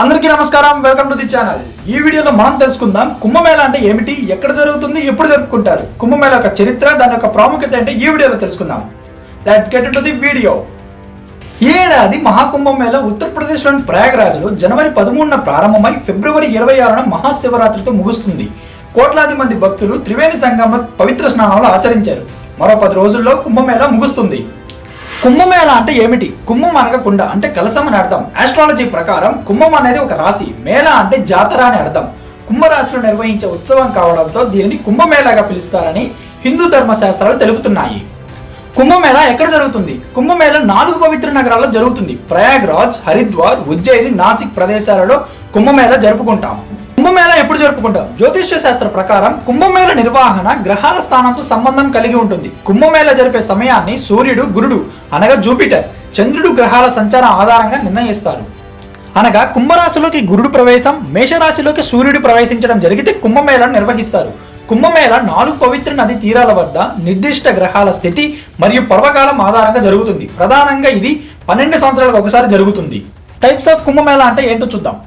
అందరికీ నమస్కారం, welcome to the channel. ఈ వీడియోలో మనం తెలుసుకుందాం కుంభమేళా అంటే ఏమిటి, ఎక్కడ జరుగుతుంది, ఎప్పుడు జరుపుకుంటారు, కుంభమేళా యొక్క చరిత్ర, దాని యొక్క ప్రాముఖ్యత అంటే ఈ వీడియోలో తెలుసుకుందాం. Let's get into the video. ఈ ఏడాది మహాకుంభమేళా ఉత్తరప్రదేశ్లోని ప్రయాగరాజ్లో జనవరి 13న ప్రారంభమై ఫిబ్రవరి 26న మహాశివరాత్రితో ముగుస్తుంది. కోట్లాది మంది భక్తులు త్రివేణి సంగమంలో పవిత్ర స్నానాలు ఆచరించారు. మరో 10 రోజుల్లో కుంభమేళా ముగుస్తుంది. కుంభమేళా అంటే ఏమిటి? కుంభం అనగా కుండ అంటే కలశం అని అర్థం. ఆస్ట్రాలజీ ప్రకారం కుంభం అనేది ఒక రాశి, మేళా అంటే జాతర అని అర్థం. కుంభరాశిలో నిర్వహించే ఉత్సవం కావడంతో దీనిని కుంభమేళాగా పిలుస్తారని హిందూ ధర్మశాస్త్రాలు తెలుపుతున్నాయి. కుంభమేళా ఎక్కడ జరుగుతుంది? కుంభమేళా 4 పవిత్ర నగరాల్లో జరుగుతుంది. ప్రయాగ్రాజ్, హరిద్వార్, ఉజ్జయిని, నాసిక్ ప్రదేశాలలో కుంభమేళా జరుపుకుంటాం. కుంభమేళా ఎప్పుడు జరుపుకుంటాం? జ్యోతిష్య శాస్త్ర ప్రకారం కుంభమేళా నిర్వహణ గ్రహాల స్థానంతో సంబంధం కలిగి ఉంటుంది. కుంభమేళా జరిపే సమయాన్ని సూర్యుడు, గురుడు అనగా జూపిటర్, చంద్రుడు గ్రహాల సంచారం ఆధారంగా నిర్ణయిస్తారు. అనగా కుంభరాశిలోకి గురుడు ప్రవేశం, మేషరాశిలోకి సూర్యుడు ప్రవేశించడం జరిగితే కుంభమేళాను నిర్వహిస్తారు. కుంభమేళా 4 పవిత్ర నది తీరాల వద్ద నిర్దిష్ట గ్రహాల స్థితి మరియు పర్వకాలం ఆధారంగా జరుగుతుంది. ప్రధానంగా ఇది 12 సంవత్సరాలకు ఒకసారి జరుగుతుంది. టైప్స్ ఆఫ్ కుంభమేళా అంటే ఏంటో చూద్దాం.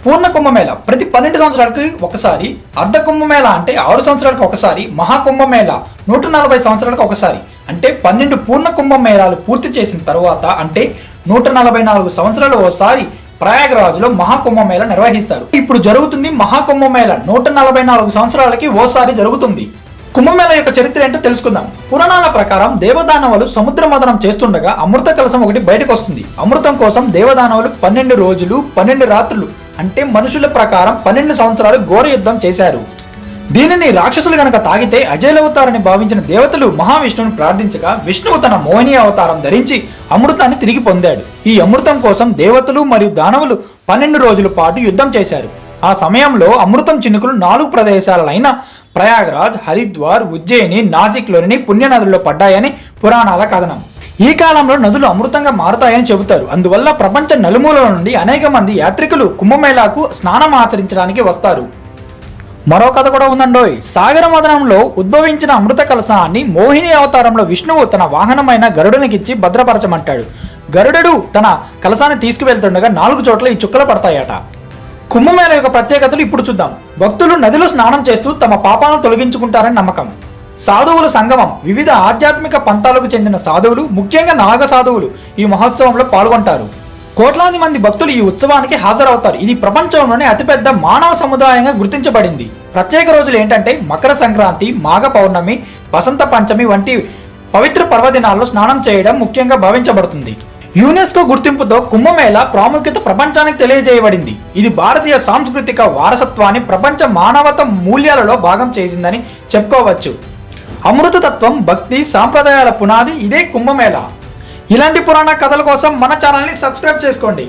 పూర్ణ కుంభమేళా ప్రతి 12 సంవత్సరాలకు ఒకసారి, అర్ధ కుంభమేళా అంటే 6 సంవత్సరాలకు ఒకసారి, మహాకుంభమేళా 140 సంవత్సరాలకు ఒకసారి. అంటే 12 పూర్ణ కుంభమేళాలు పూర్తి చేసిన తర్వాత అంటే 144 సంవత్సరాలు ఓసారి ప్రయాగరాజ్లో మహాకుంభమేళా నిర్వహిస్తారు. ఇప్పుడు జరుగుతుంది మహాకుంభమేళా 144 సంవత్సరాలకి ఓసారి జరుగుతుంది. కుంభమేళా యొక్క చరిత్ర ఏంటో తెలుసుకుందాం. పురాణాల ప్రకారం దేవదానవులు సముద్ర మథనం చేస్తుండగా అమృత కలశం ఒకటి బయటకు వస్తుంది. అమృతం కోసం దేవదానవులు 12 రోజులు 12 రాత్రులు అంటే మనుషుల ప్రకారం 12 సంవత్సరాలు ఘోర యుద్ధం చేశారు. దీనిని రాక్షసులు గనక తాగితే అజేలవుతారని భావించిన దేవతలు మహావిష్ణువుని ప్రార్థించగా విష్ణువు తన మోహిని అవతారం ధరించి అమృతాన్ని తిరిగి పొందాడు. ఈ అమృతం కోసం దేవతలు మరియు దానవులు 12 రోజుల పాటు యుద్ధం చేశారు. ఆ సమయంలో అమృతం చినుకులు 4 ప్రదేశాలైన ప్రయాగరాజ్, హరిద్వార్, ఉజ్జయిని, నాసిక్లోని పుణ్యనదుల్లో పడ్డాయని పురాణాల కథనం. ఈ కాలంలో నదులు అమృతంగా మారుతాయని చెబుతారు. అందువల్ల ప్రపంచ నలుమూలల నుండి అనేక మంది యాత్రికులు కుంభమేళాకు స్నానం ఆచరించడానికి వస్తారు. మరో కథ కూడా ఉందండోయ్. సాగర మథనంలో ఉద్భవించిన అమృత కలశాన్ని మోహిని అవతారంలో విష్ణువు తన వాహనమైన గరుడునికిచ్చి భద్రపరచమంటాడు. గరుడు తన కలశాన్ని తీసుకువెళ్తుండగా 4 చోట్ల ఈ చుక్కలు పడతాయట. కుంభమేళా యొక్క ప్రత్యేకతలు ఇప్పుడు చూద్దాం. భక్తులు నదిలో స్నానం చేస్తూ తమ పాపాలను తొలగించుకుంటారని నమ్మకం. సాధువుల సంగమం. వివిధ ఆధ్యాత్మిక పంథాలకు చెందిన సాధువులు, ముఖ్యంగా నాగ సాధువులు ఈ మహోత్సవంలో పాల్గొంటారు. కోట్లాది మంది భక్తులు ఈ ఉత్సవానికి హాజరవుతారు. ఇది ప్రపంచంలోనే అతిపెద్ద మానవ సముదాయంగా గుర్తించబడింది. ప్రత్యేక రోజులు ఏంటంటే మకర సంక్రాంతి, మాఘ పౌర్ణమి, వసంత పంచమి వంటి పవిత్ర పర్వదినాల్లో స్నానం చేయడం ముఖ్యంగా భావించబడుతుంది. యునెస్కో గుర్తింపుతో కుంభమేళా ప్రాముఖ్యత ప్రపంచానికి తెలియజేయబడింది. ఇది భారతీయ సాంస్కృతిక వారసత్వాన్ని ప్రపంచ మానవత మూల్యాలలో భాగం చేసిందని చెప్పుకోవచ్చు. అమృతతత్వం, భక్తి, సాంప్రదాయాల పునాది ఇదే కుంభమేళా. ఇలాంటి పురాణ కథల కోసం మన ఛానల్ని సబ్స్క్రైబ్ చేసుకోండి.